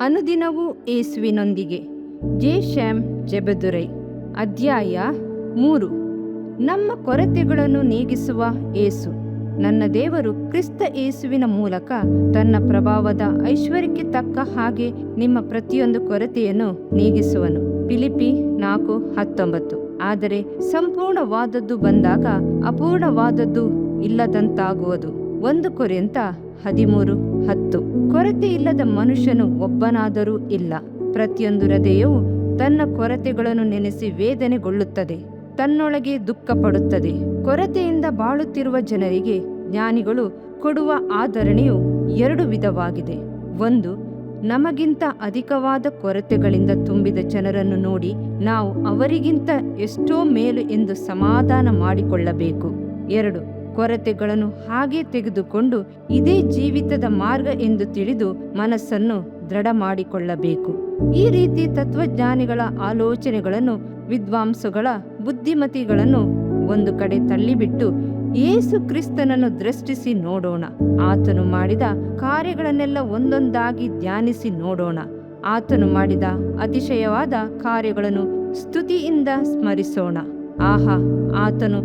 ಅನುದಿನವೂ ಯೇಸುವಿನೊಂದಿಗೆ. J Shyam ಜೆಬೆದುರೈ. ಅಧ್ಯಾಯ 3. ನಮ್ಮ ಕೊರತೆಗಳನ್ನು ನೀಗಿಸುವ ಯೇಸು. ನನ್ನ ದೇವರು ಕ್ರಿಸ್ತ ಯೇಸುವಿನ ಮೂಲಕ ತನ್ನ ಪ್ರಭಾವದ ಐಶ್ವರ್ಯಕ್ಕೆ ತಕ್ಕ ಹಾಗೆ ನಿಮ್ಮ ಪ್ರತಿಯೊಂದು ಕೊರತೆಯನ್ನು ನೀಗಿಸುವನು. ಫಿಲಿಪ್ಪಿ 4:19. ಆದರೆ ಸಂಪೂರ್ಣವಾದದ್ದು ಬಂದಾಗ ಅಪೂರ್ಣವಾದದ್ದು ಇಲ್ಲದಂತಾಗುವುದು. 1 ಕೊರಿಂಥ 13:10. ಕೊರತೆ ಇಲ್ಲದ ಮನುಷ್ಯನು ಒಬ್ಬನಾದರೂ ಇಲ್ಲ. ಪ್ರತಿಯೊಂದು ಹೃದಯವು ತನ್ನ ಕೊರತೆಗಳನ್ನು ನೆನೆಸಿ ವೇದನೆಗೊಳ್ಳುತ್ತದೆ, ತನ್ನೊಳಗೆ ದುಃಖ ಪಡುತ್ತದೆ. ಕೊರತೆಯಿಂದ ಬಾಳುತ್ತಿರುವ ಜನರಿಗೆ ಜ್ಞಾನಿಗಳು ಕೊಡುವ ಆದರಣೆಯು 2 ವಿಧವಾಗಿದೆ. 1, ನಮಗಿಂತ ಅಧಿಕವಾದ ಕೊರತೆಗಳಿಂದ ತುಂಬಿದ ಜನರನ್ನು ನೋಡಿ ನಾವು ಅವರಿಗಿಂತ ಎಷ್ಟೋ ಮೇಲು ಎಂದು ಸಮಾಧಾನ ಮಾಡಿಕೊಳ್ಳಬೇಕು. 2, ಕೊರತೆಗಳನ್ನು ಹಾಗೆ ತೆಗೆದುಕೊಂಡು ಇದೇ ಜೀವಿತದ ಮಾರ್ಗ ಎಂದು ತಿಳಿದು ಮನಸ್ಸನ್ನು ದೃಢ ಮಾಡಿಕೊಳ್ಳಬೇಕು. ಈ ರೀತಿ ತತ್ವಜ್ಞಾನಿಗಳ ಆಲೋಚನೆಗಳನ್ನು, ವಿದ್ವಾಂಸಗಳ ಬುದ್ಧಿಮತಿಗಳನ್ನು ಒಂದು ಕಡೆ ತಳ್ಳಿಬಿಟ್ಟು ಯೇಸು ಕ್ರಿಸ್ತನನ್ನು ದೃಷ್ಟಿಸಿ ನೋಡೋಣ. ಆತನು ಮಾಡಿದ ಕಾರ್ಯಗಳನ್ನೆಲ್ಲ ಒಂದೊಂದಾಗಿ ಧ್ಯಾನಿಸಿ ನೋಡೋಣ. ಆತನು ಮಾಡಿದ ಅತಿಶಯವಾದ ಕಾರ್ಯಗಳನ್ನು ಸ್ತುತಿಯಿಂದ ಸ್ಮರಿಸೋಣ. ಆಹಾ, ಆತನು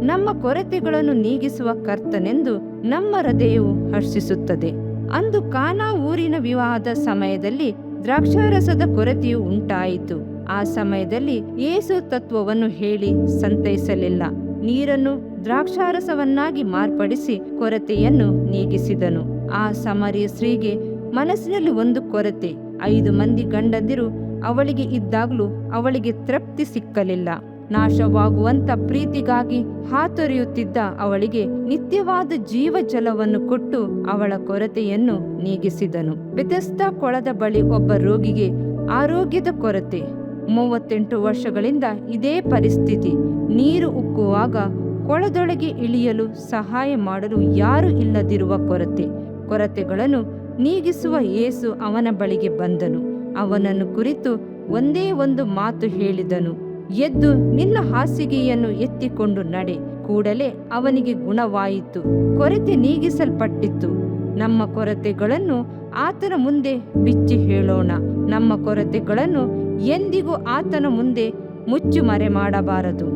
ನಮ್ಮ ಕೊರತೆಗಳನ್ನು ನೀಗಿಸುವ ಕರ್ತನೆಂದು ನಮ್ಮ ಹೃದಯವು ಹರ್ಷಿಸುತ್ತದೆ. ಅಂದು ಕಾನಾ ಊರಿನ ವಿವಾಹದ ಸಮಯದಲ್ಲಿ ದ್ರಾಕ್ಷಾರಸದ ಕೊರತೆಯು ಉಂಟಾಯಿತು. ಆ ಸಮಯದಲ್ಲಿ ಯೇಸು ತತ್ವವನ್ನು ಹೇಳಿ ಸಂತೈಸಲಿಲ್ಲ. ನೀರನ್ನು ದ್ರಾಕ್ಷಾರಸವನ್ನಾಗಿ ಮಾರ್ಪಡಿಸಿ ಕೊರತೆಯನ್ನು ನೀಗಿಸಿದನು. ಆ ಸಮಾರ್ಯ ಸ್ತ್ರೀಗೆ ಮನಸ್ಸಿನಲ್ಲಿ ಒಂದು ಕೊರತೆ. 5 ಮಂದಿ ಗಂಡಂದಿರು ಅವಳಿಗೆ ಇದ್ದಾಗಲೂ ಅವಳಿಗೆ ತೃಪ್ತಿ ಸಿಕ್ಕಲಿಲ್ಲ. ನಾಶವಾಗುವಂತ ಪ್ರೀತಿಗಾಗಿ ಹಾತೊರೆಯುತ್ತಿದ್ದ ಅವಳಿಗೆ ನಿತ್ಯವಾದ ಜೀವ ಜಲವನ್ನು ಕೊಟ್ಟು ಅವಳ ಕೊರತೆಯನ್ನು ನೀಗಿಸಿದನು. ಬೆಥೆಸ್ದಾ ಕೊಳದ ಬಳಿ ಒಬ್ಬ ರೋಗಿಗೆ ಆರೋಗ್ಯದ ಕೊರತೆ. 38 ವರ್ಷಗಳಿಂದ ಇದೇ ಪರಿಸ್ಥಿತಿ. ನೀರು ಉಕ್ಕುವಾಗ ಕೊಳದೊಳಗೆ ಇಳಿಯಲು ಸಹಾಯ ಮಾಡಲು ಯಾರು ಇಲ್ಲದಿರುವ ಕೊರತೆ. ಕೊರತೆಗಳನ್ನು ನೀಗಿಸುವ ಯೇಸು ಅವನ ಬಳಿಗೆ ಬಂದನು. ಅವನನ್ನು ಕುರಿತು ಒಂದೇ ಒಂದು ಮಾತು ಹೇಳಿದನು: ಎದ್ದು ನಿನ್ನ ಹಾಸಿಗೆಯನ್ನು ಎತ್ತಿಕೊಂಡು ನಡೆ. ಕೂಡಲೇ ಅವನಿಗೆ ಗುಣವಾಯಿತು. ಕೊರತೆ ನೀಗಿಸಲ್ಪಟ್ಟಿತ್ತು. ನಮ್ಮ ಕೊರತೆಗಳನ್ನು ಆತನ ಮುಂದೆ ಬಿಚ್ಚಿ ಹೇಳೋಣ. ನಮ್ಮ ಕೊರತೆಗಳನ್ನು ಎಂದಿಗೂ ಆತನ ಮುಂದೆ ಮುಚ್ಚುಮರೆ ಮಾಡಬಾರದು.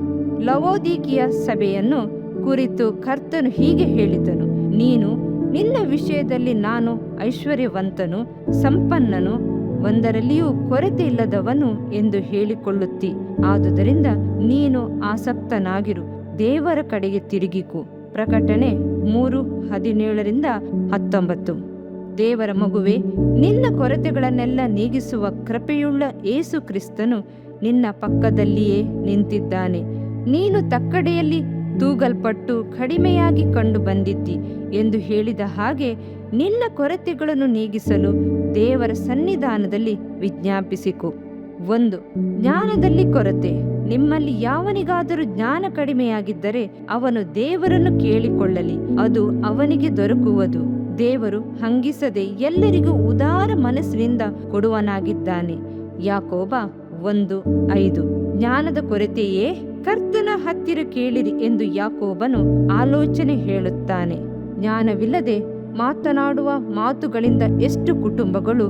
ಲವೋದಿಕೀಯ ಸಭೆಯನ್ನು ಕುರಿತು ಕರ್ತನು ಹೀಗೆ ಹೇಳಿದನು: ನೀನು ನಿನ್ನ ವಿಷಯದಲ್ಲಿ ನಾನು ಐಶ್ವರ್ಯವಂತನು, ಸಂಪನ್ನನು, ಒಂದರಲ್ಲಿಯೂ ಕೊರತೆ ಇಲ್ಲದವನು ಎಂದು ಹೇಳಿಕೊಳ್ಳುತ್ತಿ. ಆದುದರಿಂದ ನೀನು ಆಸಕ್ತನಾಗಿರು, ದೇವರ ಕಡೆಗೆ ತಿರುಗಿಕು. ಪ್ರಕಟಣೆ 3:17-19. ದೇವರ ಮಗುವೆ, ನಿನ್ನ ಕೊರತೆಗಳನ್ನೆಲ್ಲ ನೀಗಿಸುವ ಕೃಪೆಯುಳ್ಳ ಯೇಸು ಕ್ರಿಸ್ತನು ನಿನ್ನ ಪಕ್ಕದಲ್ಲಿಯೇ ನಿಂತಿದ್ದಾನೆ. ನೀನು ತಕ್ಕಡೆಯಲ್ಲಿ ತೂಗಲ್ಪಟ್ಟು ಕಡಿಮೆಯಾಗಿ ಕಂಡು ಬಂದಿದ್ದಿ ಎಂದು ಹೇಳಿದ ಹಾಗೆ ನಿನ್ನ ಕೊರತೆಗಳನ್ನು ನೀಗಿಸಲು ದೇವರ ಸನ್ನಿಧಾನದಲ್ಲಿ ವಿಜ್ಞಾಪಿಸಿಕೊ. 1, ಜ್ಞಾನದಲ್ಲಿ ಕೊರತೆ. ನಿಮ್ಮಲ್ಲಿ ಯಾವನಿಗಾದರೂ ಜ್ಞಾನ ಕಡಿಮೆಯಾಗಿದ್ದರೆ ಅವನು ದೇವರನ್ನು ಕೇಳಿಕೊಳ್ಳಲಿ, ಅದು ಅವನಿಗೆ ದೊರಕುವುದು. ದೇವರು ಹಂಗಿಸದೆ ಎಲ್ಲರಿಗೂ ಉದಾರ ಮನಸ್ಸಿನಿಂದ ಕೊಡುವನಾಗಿದ್ದಾನೆ. ಯಾಕೋಬ 1:5. ಜ್ಞಾನದ ಕೊರತೆಯೇ? ಕರ್ತನ ಹತ್ತಿರ ಕೇಳಿರಿ ಎಂದು ಯಾಕೋಬನು ಆಲೋಚನೆ ಹೇಳುತ್ತಾನೆ. ಜ್ಞಾನವಿಲ್ಲದೆ ಮಾತನಾಡುವ ಮಾತುಗಳಿಂದ ಎಷ್ಟು ಕುಟುಂಬಗಳು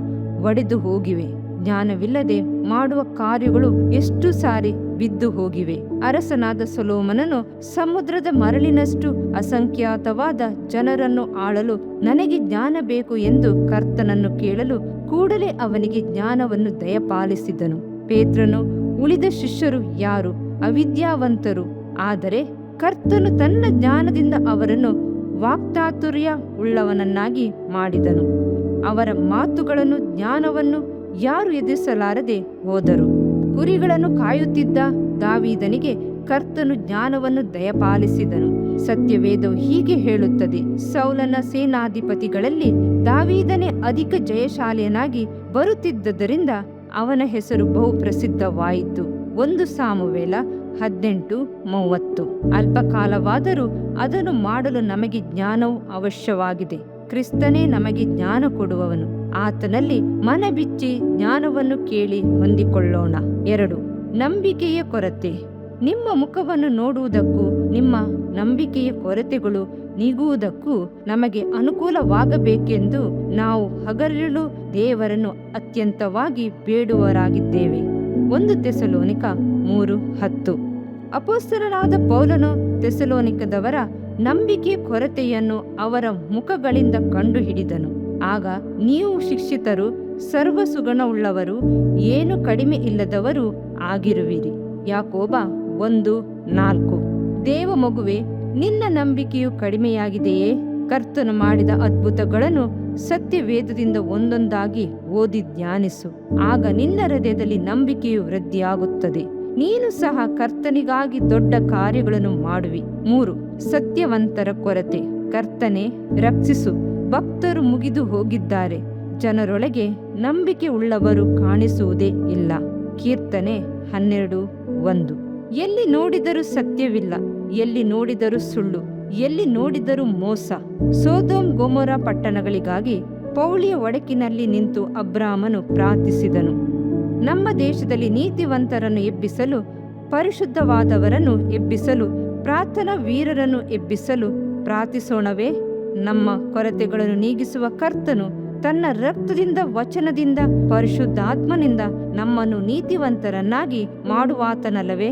ಒಡೆದು ಹೋಗಿವೆ. ಜ್ಞಾನವಿಲ್ಲದೆ ಮಾಡುವ ಕಾರ್ಯಗಳು ಎಷ್ಟು ಸಾರಿ ಬಿದ್ದು ಹೋಗಿವೆ. ಅರಸನಾದ ಸೊಲೊಮೋನನು ಸಮುದ್ರದ ಮರಳಿನಷ್ಟು ಅಸಂಖ್ಯಾತವಾದ ಜನರನ್ನು ಆಳಲು ನನಗೆ ಜ್ಞಾನ ಬೇಕು ಎಂದು ಕರ್ತನನ್ನು ಕೇಳಲು ಕೂಡಲೇ ಅವನಿಗೆ ಜ್ಞಾನವನ್ನು ದಯಪಾಲಿಸಿದನು. ಪೇತ್ರನು, ಉಳಿದ ಶಿಷ್ಯರು ಯಾರು? ಅವಿದ್ಯಾವಂತರು. ಆದರೆ ಕರ್ತನು ತನ್ನ ಜ್ಞಾನದಿಂದ ಅವರನ್ನು ವಾಕ್ಚಾತುರ್ಯ ಉಳ್ಳವನನ್ನಾಗಿ ಮಾಡಿದನು. ಅವರ ಮಾತುಗಳನ್ನು, ಜ್ಞಾನವನ್ನು ಯಾರು ಎದುರಿಸಲಾರದೆ ಹೋದರು. ಕುರಿಗಳನ್ನು ಕಾಯುತ್ತಿದ್ದ ದಾವೀದನಿಗೆ ಕರ್ತನು ಜ್ಞಾನವನ್ನು ದಯಪಾಲಿಸಿದನು. ಸತ್ಯವೇದವು ಹೀಗೆ ಹೇಳುತ್ತದೆ: ಸೌಲನ ಸೇನಾಧಿಪತಿಗಳಲ್ಲಿ ದಾವೀದನೇ ಅಧಿಕ ಜಯಶಾಲಿಯನಾಗಿ ಬರುತ್ತಿದ್ದರಿಂದ ಅವನ ಹೆಸರು ಬಹು ಪ್ರಸಿದ್ಧವಾಯಿತು. 1 ಸಾಮುವೇಲ 18:30. ಅಲ್ಪಕಾಲವಾದರೂ ಅದನ್ನು ಮಾಡಲು ನಮಗೆ ಜ್ಞಾನವು ಅವಶ್ಯವಾಗಿದೆ. ಕ್ರಿಸ್ತನೇ ನಮಗೆ ಜ್ಞಾನ ಕೊಡುವವನು. ಆತನಲ್ಲಿ ಮನಬಿಚ್ಚಿ ಜ್ಞಾನವನ್ನು ಕೇಳಿ ಹೊಂದಿಕೊಳ್ಳೋಣ. 2, ನಂಬಿಕೆಯ ಕೊರತೆ. ನಿಮ್ಮ ಮುಖವನ್ನು ನೋಡುವುದಕ್ಕೂ ನಿಮ್ಮ ನಂಬಿಕೆಯ ಕೊರತೆಗಳು ನೀಗುವುದಕ್ಕೂ ನಮಗೆ ಅನುಕೂಲವಾಗಬೇಕೆಂದು ನಾವು ಹಗಲಿರುಳು ದೇವರನ್ನು ಅತ್ಯಂತವಾಗಿ ಬೇಡುವರಾಗಿದ್ದೇವೆ. 1 ಥೆಸಲೋನಿಕ 3:10. ಅಪೊಸ್ತಲನಾದ ಪೌಲನು ಥೆಸಲೋನಿಕದವರ ನಂಬಿಕೆಯ ಕೊರತೆಯನ್ನು ಅವರ ಮುಖಗಳಿಂದ ಕಂಡುಹಿಡಿದನು. ಆಗ ನೀವು ಶಿಕ್ಷಿತರು, ಸರ್ವ ಸುಗುಣವುಳ್ಳವರು, ಏನು ಕಡಿಮೆ ಇಲ್ಲದವರು ಆಗಿರುವಿರಿ. ಯಾಕೋಬ 1:4. ದೇವ ಮಗುವೆ, ನಿನ್ನ ನಂಬಿಕೆಯು ಕಡಿಮೆಯಾಗಿದೆಯೇ? ಕರ್ತನು ಮಾಡಿದ ಅದ್ಭುತಗಳನ್ನು ಸತ್ಯವೇದದಿಂದ ಒಂದೊಂದಾಗಿ ಓದಿ ಧ್ಯಾನಿಸು. ಆಗ ನಿನ್ನ ಹೃದಯದಲ್ಲಿ ನಂಬಿಕೆಯು ವೃದ್ಧಿಯಾಗುತ್ತದೆ. ನೀನು ಸಹ ಕರ್ತನಿಗಾಗಿ ದೊಡ್ಡ ಕಾರ್ಯಗಳನ್ನು ಮಾಡುವಿ. 3. ಸತ್ಯವಂತರ ಕೊರತೆ. ಕರ್ತನೆ, ರಕ್ಷಿಸು. ಭಕ್ತರು ಮುಗಿದು ಹೋಗಿದ್ದಾರೆ. ಜನರೊಳಗೆ ನಂಬಿಕೆ ಉಳ್ಳವರು ಕಾಣಿಸುವುದೇ ಇಲ್ಲ. ಕೀರ್ತನೆ 12:1. ಎಲ್ಲಿ ನೋಡಿದರೂ ಸತ್ಯವಿಲ್ಲ, ಎಲ್ಲಿ ನೋಡಿದರೂ ಸುಳ್ಳು, ಎಲ್ಲಿ ನೋಡಿದರೂ ಮೋಸ. ಸೊದೋಮ್ ಗೊಮೋರ ಪಟ್ಟಣಗಳಿಗಾಗಿ ಪೌಳಿಯ ಒಡಕಿನಲ್ಲಿ ನಿಂತು ಅಬ್ರಾಮನು ಪ್ರಾರ್ಥಿಸಿದನು. ನಮ್ಮ ದೇಶದಲ್ಲಿ ನೀತಿವಂತರನ್ನು ಎಬ್ಬಿಸಲು, ಪರಿಶುದ್ಧವಾದವರನ್ನು ಎಬ್ಬಿಸಲು, ಪ್ರಾರ್ಥನಾ ವೀರರನ್ನು ಎಬ್ಬಿಸಲು ಪ್ರಾರ್ಥಿಸೋಣವೇ? ನಮ್ಮ ಕೊರತೆಗಳನ್ನು ನೀಗಿಸುವ ಕರ್ತನು ತನ್ನ ರಕ್ತದಿಂದ, ವಚನದಿಂದ, ಪರಿಶುದ್ಧಾತ್ಮನಿಂದ ನಮ್ಮನ್ನು ನೀತಿವಂತರನ್ನಾಗಿ ಮಾಡುವಾತನಲ್ಲವೇ?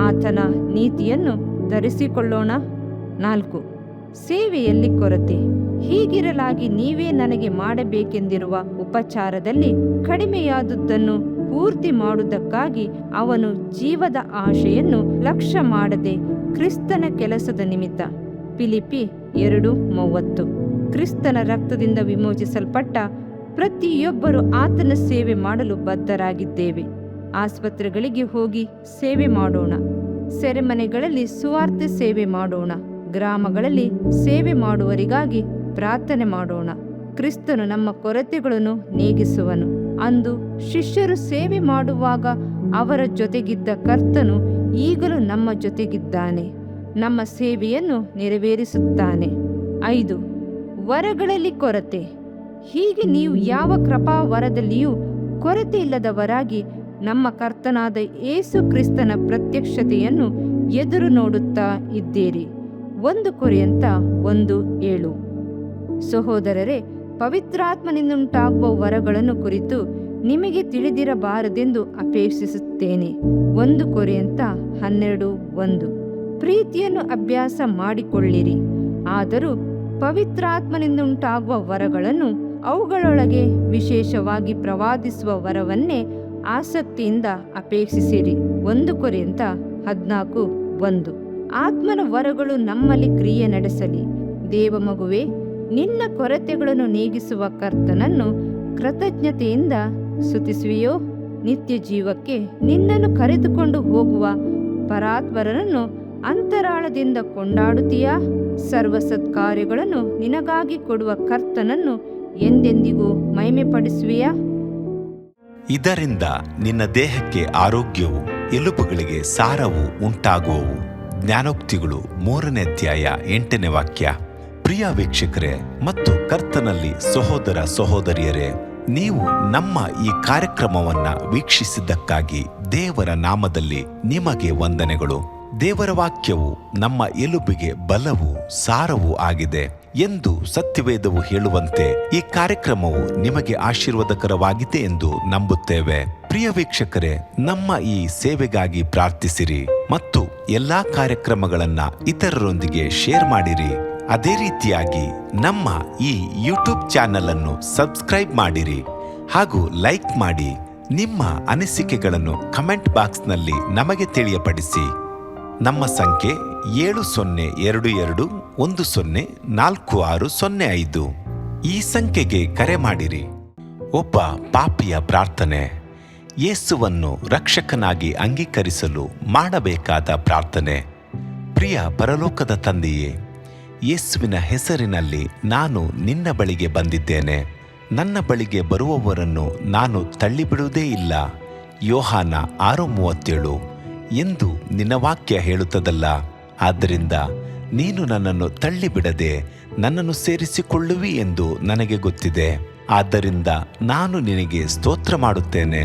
ಆತನ ನೀತಿಯನ್ನು ಧರಿಸಿಕೊಳ್ಳೋಣ. 4. ಸೇವೆಯಲ್ಲಿ ಕೊರತೆ. ಹೀಗಿರಲಾಗಿ ನೀವೇ ನನಗೆ ಮಾಡಬೇಕೆಂದಿರುವ ಉಪಚಾರದಲ್ಲಿ ಕಡಿಮೆಯಾದುದನ್ನು ಪೂರ್ತಿ ಮಾಡುವುದಕ್ಕಾಗಿ ಅವನು ಜೀವದ ಆಶೆಯನ್ನು ಲಕ್ಷ್ಯ ಮಾಡದೆ ಕ್ರಿಸ್ತನ ಕೆಲಸದ ನಿಮಿತ್ತ. ಫಿಲಿಪ್ಪಿ 2:30. ಕ್ರಿಸ್ತನ ರಕ್ತದಿಂದ ವಿಮೋಚಿಸಲ್ಪಟ್ಟ ಪ್ರತಿಯೊಬ್ಬರು ಆತನ ಸೇವೆ ಮಾಡಲು ಬದ್ಧರಾಗಿದ್ದೇವೆ. ಆಸ್ಪತ್ರೆಗಳಿಗೆ ಹೋಗಿ ಸೇವೆ ಮಾಡೋಣ. ಸೆರೆಮನೆಗಳಲ್ಲಿ ಸುವಾರ್ತೆ ಸೇವೆ ಮಾಡೋಣ. ಗ್ರಾಮಗಳಲ್ಲಿ ಸೇವೆ ಮಾಡುವವರಿಗಾಗಿ ಪ್ರಾರ್ಥನೆ ಮಾಡೋಣ. ಕ್ರಿಸ್ತನು ನಮ್ಮ ಕೊರತೆಗಳನ್ನು ನೀಗಿಸುವನು. ಅಂದು ಶಿಷ್ಯರು ಸೇವೆ ಮಾಡುವಾಗ ಅವರ ಜೊತೆಗಿದ್ದ ಕರ್ತನು ಈಗಲೂ ನಮ್ಮ ಜೊತೆಗಿದ್ದಾನೆ. ನಮ್ಮ ಸೇವೆಯನ್ನು ನೆರವೇರಿಸುತ್ತಾನೆ. 5. ವರಗಳಲ್ಲಿ ಕೊರತೆ. ಹೀಗೆ ನೀವು ಯಾವ ಕೃಪಾ ವರದಲ್ಲಿಯೂ ಕೊರತೆ ಇಲ್ಲದವರಾಗಿ ನಮ್ಮ ಕರ್ತನಾದ ಯೇಸು ಕ್ರಿಸ್ತನ ಪ್ರತ್ಯಕ್ಷತೆಯನ್ನು ಎದುರು ನೋಡುತ್ತಾ ಇದ್ದೀರಿ. 1 ಕೊರಿಂಥ 1:7. ಸಹೋದರರೇ, ಪವಿತ್ರಾತ್ಮನಿಂದುಂಟಾಗುವ ವರಗಳನ್ನು ಕುರಿತು ನಿಮಗೆ ತಿಳಿದಿರಬಾರದೆಂದು ಅಪೇಕ್ಷಿಸುತ್ತೇನೆ. 1 ಕೊರಿಂಥ 12:1. ಪ್ರೀತಿಯನ್ನು ಅಭ್ಯಾಸ ಮಾಡಿಕೊಳ್ಳಿರಿ. ಆದರೂ ಪವಿತ್ರಾತ್ಮನಿಂದುಂಟಾಗುವ ವರಗಳನ್ನು, ಅವುಗಳೊಳಗೆ ವಿಶೇಷವಾಗಿ ಪ್ರವಾದಿಸುವ ವರವನ್ನೇ ಆಸಕ್ತಿಯಿಂದ ಅಪೇಕ್ಷಿಸಿರಿ. 1 ಕೊರಿಂಥ 14:1. ಆತ್ಮನ ವರಗಳು ನಮ್ಮಲ್ಲಿ ಕ್ರಿಯೆ ನಡೆಸಲಿ. ದೇವ ಮಗುವೆ, ನಿನ್ನ ಕೊರತೆಗಳನ್ನು ನೀಗಿಸುವ ಕರ್ತನನ್ನು ಕೃತಜ್ಞತೆಯಿಂದ ಸ್ತುತಿಸುವೆಯೋ? ನಿತ್ಯ ಜೀವಕ್ಕೆ ನಿನ್ನನ್ನು ಕರೆದುಕೊಂಡು ಹೋಗುವ ಪರಾತ್ಪರನನ್ನು ಅಂತರಾಳದಿಂದ ಕೊಂಡಾಡುತ್ತೀಯಾ? ಸರ್ವ ಸತ್ಕಾರ್ಯಗಳನ್ನು ನಿನಗಾಗಿ ಕೊಡುವ ಕರ್ತನನ್ನು ಎಂದೆಂದಿಗೂ ಮಹಿಮೆಪಡಿಸುವೆಯಾ? ಇದರಿಂದ ನಿನ್ನ ದೇಹಕ್ಕೆ ಆರೋಗ್ಯವು, ಎಲುಬುಗಳಿಗೆ ಸಾರವು ಉಂಟಾಗುವವು. ಜ್ಞಾನೋಕ್ತಿಗಳು 3ನೇ ಅಧ್ಯಾಯ 8ನೇ ವಾಕ್ಯ. ಪ್ರಿಯ ವೀಕ್ಷಕರೇ ಮತ್ತು ಕರ್ತನಲ್ಲಿ ಸಹೋದರ ಸಹೋದರಿಯರೇ, ನೀವು ನಮ್ಮ ಈ ಕಾರ್ಯಕ್ರಮವನ್ನ ವೀಕ್ಷಿಸಿದ್ದಕ್ಕಾಗಿ ದೇವರ ನಾಮದಲ್ಲಿ ನಿಮಗೆ ವಂದನೆಗಳು. ದೇವರ ವಾಕ್ಯವು ನಮ್ಮ ಎಲುಬಿಗೆ ಬಲವು, ಸಾರವೂ ಆಗಿದೆ ಎಂದು ಸತ್ಯವೇದವು ಹೇಳುವಂತೆ ಈ ಕಾರ್ಯಕ್ರಮವು ನಿಮಗೆ ಆಶೀರ್ವಾದಕರವಾಗಿದೆ ಎಂದು ನಂಬುತ್ತೇವೆ. ಪ್ರಿಯ ವೀಕ್ಷಕರೇ, ನಮ್ಮ ಈ ಸೇವೆಗಾಗಿ ಪ್ರಾರ್ಥಿಸಿರಿ ಮತ್ತು ಎಲ್ಲಾ ಕಾರ್ಯಕ್ರಮಗಳನ್ನ ಇತರರೊಂದಿಗೆ ಶೇರ್ ಮಾಡಿರಿ. ಅದೇ ರೀತಿಯಾಗಿ ನಮ್ಮ ಈ ಯೂಟ್ಯೂಬ್ ಚಾನೆಲ್ ಅನ್ನು ಸಬ್ಸ್ಕ್ರೈಬ್ ಮಾಡಿರಿ ಹಾಗೂ ಲೈಕ್ ಮಾಡಿ. ನಿಮ್ಮ ಅನಿಸಿಕೆಗಳನ್ನು ಕಮೆಂಟ್ ಬಾಕ್ಸ್ನಲ್ಲಿ ನಮಗೆ ತಿಳಿಯಪಡಿಸಿ. ನಮ್ಮ ಸಂಖ್ಯೆ 7022104605. ಈ ಸಂಖ್ಯೆಗೆ ಕರೆ ಮಾಡಿರಿ. ಒಬ್ಬ ಪಾಪಿಯ ಪ್ರಾರ್ಥನೆ. ಯೇಸುವನ್ನು ರಕ್ಷಕನಾಗಿ ಅಂಗೀಕರಿಸಲು ಮಾಡಬೇಕಾದ ಪ್ರಾರ್ಥನೆ. ಪ್ರಿಯ ಪರಲೋಕದ ತಂದೆಯೇ, ಯೇಸುವಿನ ಹೆಸರಿನಲ್ಲಿ ನಾನು ನಿನ್ನ ಬಳಿಗೆ ಬಂದಿದ್ದೇನೆ. ನನ್ನ ಬಳಿಗೆ ಬರುವವರನ್ನು ನಾನು ತಳ್ಳಿಬಿಡುವುದೇ ಇಲ್ಲ. ಯೋಹಾನ 6:37 ಎಂದು ನಿನ್ನ ವಾಕ್ಯ ಹೇಳುತ್ತದಲ್ಲ. ಆದ್ದರಿಂದ ನೀನು ನನ್ನನ್ನು ತಳ್ಳಿಬಿಡದೆ ನನ್ನನ್ನು ಸೇರಿಸಿಕೊಳ್ಳುವಿ ಎಂದು ನನಗೆ ಗೊತ್ತಿದೆ. ಆದ್ದರಿಂದ ನಾನು ನಿನಗೆ ಸ್ತೋತ್ರ ಮಾಡುತ್ತೇನೆ.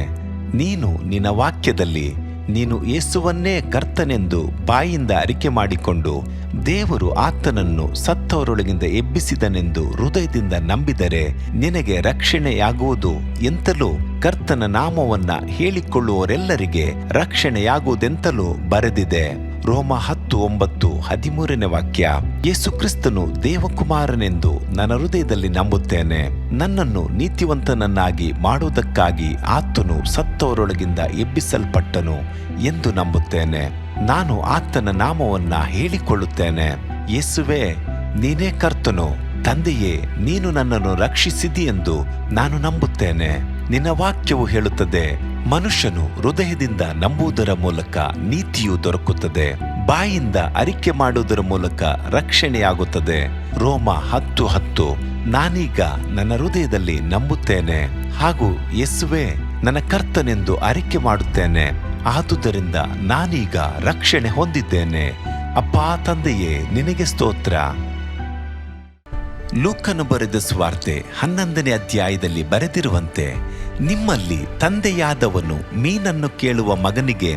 ನೀನು ನಿನ್ನ ವಾಕ್ಯದಲ್ಲಿ ನೀನು ಯೇಸುವನ್ನೇ ಕರ್ತನೆಂದು ಬಾಯಿಂದ ಅರಿಕೆ ಮಾಡಿಕೊಂಡು ದೇವರು ಆತನನ್ನು ಸತ್ತವರೊಳಗಿಂದ ಎಬ್ಬಿಸಿದನೆಂದು ಹೃದಯದಿಂದ ನಂಬಿದರೆ ನಿನಗೆ ರಕ್ಷಣೆಯಾಗುವುದು ಎಂತಲೂ ಕರ್ತನ ನಾಮವನ್ನ ಹೇಳಿಕೊಳ್ಳುವವರೆಲ್ಲರಿಗೆ ರಕ್ಷಣೆಯಾಗುವುದೆಂತಲೂ ಬರೆದಿದೆ. ರೋಮ 10:9-13 ವಾಕ್ಯ. ಯೇಸು ಕ್ರಿಸ್ತನು ದೇವಕುಮಾರನೆಂದು ನನ್ನ ಹೃದಯದಲ್ಲಿ ನಂಬುತ್ತೇನೆ. ನನ್ನನ್ನು ನೀತಿವಂತನನ್ನಾಗಿ ಮಾಡುವುದಕ್ಕಾಗಿ ಆತನು ಸತ್ತವರೊಳಗಿಂದ ಎಬ್ಬಿಸಲ್ಪಟ್ಟನು ಎಂದು ನಂಬುತ್ತೇನೆ. ನಾನು ಆತನ ನಾಮವನ್ನ ಹೇಳಿಕೊಳ್ಳುತ್ತೇನೆ. ಯೇಸುವೇ, ನೀನೇ ಕರ್ತನು. ತಂದೆಯೇ, ನೀನು ನನ್ನನ್ನು ರಕ್ಷಿಸಿದಿ ಎಂದು ನಾನು ನಂಬುತ್ತೇನೆ. ನಿನ್ನ ವಾಕ್ಯವು ಹೇಳುತ್ತದೆ, ಮನುಷ್ಯನು ಹೃದಯದಿಂದ ನಂಬುವುದರ ಮೂಲಕ ನೀತಿಯು ದೊರಕುತ್ತದೆ, ಬಾಯಿಂದ ಅರಿಕೆ ಮಾಡುವುದರ ಮೂಲಕ ರಕ್ಷಣೆಯಾಗುತ್ತದೆ. ರೋಮ 10:10. ನಾನೀಗ ನನ್ನ ಹೃದಯದಲ್ಲಿ ನಂಬುತ್ತೇನೆ ಹಾಗೂ ಯೇಸುವೇ ನನ್ನ ಕರ್ತನೆಂದು ಅರಿಕೆ ಮಾಡುತ್ತೇನೆ. ಆದುದರಿಂದ ನಾನೀಗ ರಕ್ಷಣೆ ಹೊಂದಿದ್ದೇನೆ. ಅಪ್ಪಾ ತಂದೆಯೇ, ನಿನಗೆ ಸ್ತೋತ್ರ. ಲೂಕನು ಬರೆದ ಸುವಾರ್ತೆ 11ನೇ ಅಧ್ಯಾಯದಲ್ಲಿ ಬರೆದಿರುವಂತೆ, ನಿಮ್ಮಲ್ಲಿ ತಂದೆಯಾದವನು ಮೀನನ್ನು ಕೇಳುವ ಮಗನಿಗೆ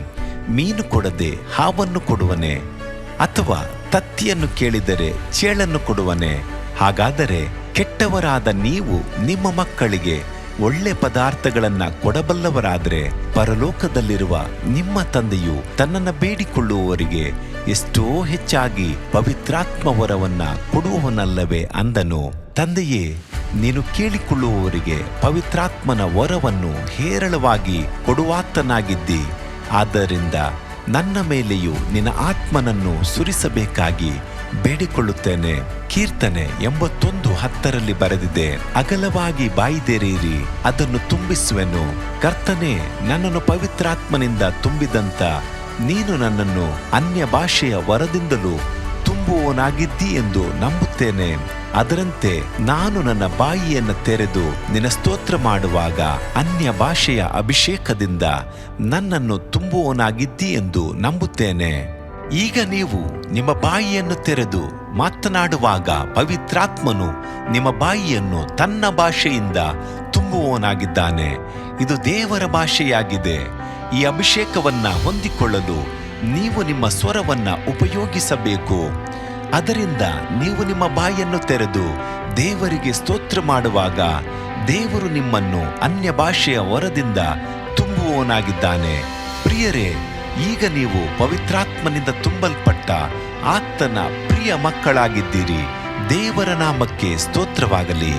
ಮೀನು ಕೊಡದೆ ಹಾವನ್ನು ಕೊಡುವನೆ? ಅಥವಾ ತತ್ತಿಯನ್ನು ಕೇಳಿದರೆ ಚೇಳನ್ನು ಕೊಡುವನೆ? ಹಾಗಾದರೆ ಕೆಟ್ಟವರಾದ ನೀವು ನಿಮ್ಮ ಮಕ್ಕಳಿಗೆ ಒಳ್ಳೆ ಪದಾರ್ಥಗಳನ್ನ ಕೊಡಬಲ್ಲವರಾದರೆ ಪರಲೋಕದಲ್ಲಿರುವ ನಿಮ್ಮ ತಂದೆಯು ತನ್ನನ್ನು ಬೇಡಿಕೊಳ್ಳುವವರಿಗೆ ಎಷ್ಟೋ ಹೆಚ್ಚಾಗಿ ಪವಿತ್ರಾತ್ಮ ವರವನ್ನ ಕೊಡುವವನಲ್ಲವೇ ಅಂದನು. ತಂದೆಯೇ, ನೀನು ಕೇಳಿಕೊಳ್ಳುವವರಿಗೆ ಪವಿತ್ರಾತ್ಮನ ವರವನ್ನು ಹೇರಳವಾಗಿ ಕೊಡುವಾತನಾಗಿದ್ದಿ. ಆದ್ದರಿಂದ ನನ್ನ ಮೇಲೆಯೂ ನಿನ್ನ ಆತ್ಮನನ್ನು ಸುರಿಸಬೇಕಾಗಿ ಬೇಡಿಕೊಳ್ಳುತ್ತೇನೆ. ಕೀರ್ತನೆ 81:10 ಬರೆದಿದೆ, ಅಗಲವಾಗಿ ಬಾಯಿದೆರೆಯಿರಿ, ಅದನ್ನು ತುಂಬಿಸುವೆನು. ಕರ್ತನೇ, ನನ್ನನ್ನು ಪವಿತ್ರಾತ್ಮನಿಂದ ತುಂಬಿದಂತ ನೀನು ನನ್ನನ್ನು ಅನ್ಯ ಭಾಷೆಯ ವರದಿಂದಲೂ ತುಂಬುವವನಾಗಿದ್ದಿ ಎಂದು ನಂಬುತ್ತೇನೆ. ಅದರಂತೆ ನಾನು ನನ್ನ ಬಾಯಿಯನ್ನು ತೆರೆದು ನಿನ್ನ ಸ್ತೋತ್ರ ಮಾಡುವಾಗ ಅನ್ಯ ಭಾಷೆಯ ಅಭಿಷೇಕದಿಂದ ನನ್ನನ್ನು ತುಂಬುವವನಾಗಿದ್ದಿ ಎಂದು ನಂಬುತ್ತೇನೆ. ಈಗ ನೀವು ನಿಮ್ಮ ಬಾಯಿಯನ್ನು ತೆರೆದು ಮಾತನಾಡುವಾಗ ಪವಿತ್ರಾತ್ಮನು ನಿಮ್ಮ ಬಾಯಿಯನ್ನು ತನ್ನ ಭಾಷೆಯಿಂದ ತುಂಬುವವನಾಗಿದ್ದಾನೆ. ಇದು ದೇವರ ಭಾಷೆಯಾಗಿದೆ. ಈ ಅಭಿಷೇಕವನ್ನ ಹೊಂದಿಕೊಳ್ಳಲು ನೀವು ನಿಮ್ಮ ಸ್ವರವನ್ನ ಉಪಯೋಗಿಸಬೇಕು. ಅದರಿಂದ ನೀವು ನಿಮ್ಮ ಬಾಯನ್ನು ತೆರೆದು ದೇವರಿಗೆ ಸ್ತೋತ್ರ ಮಾಡುವಾಗ ದೇವರು ನಿಮ್ಮನ್ನು ಅನ್ಯ ಭಾಷೆಯ ವರದಿಂದ ತುಂಬುವವನಾಗಿದ್ದಾನೆ. ಪ್ರಿಯರೇ, ಈಗ ನೀವು ಪವಿತ್ರಾತ್ಮನಿಂದ ತುಂಬಲ್ಪಟ್ಟ ಆತನ ಪ್ರಿಯ ಮಕ್ಕಳಾಗಿದ್ದೀರಿ. ದೇವರ ನಾಮಕ್ಕೆ ಸ್ತೋತ್ರವಾಗಲಿ.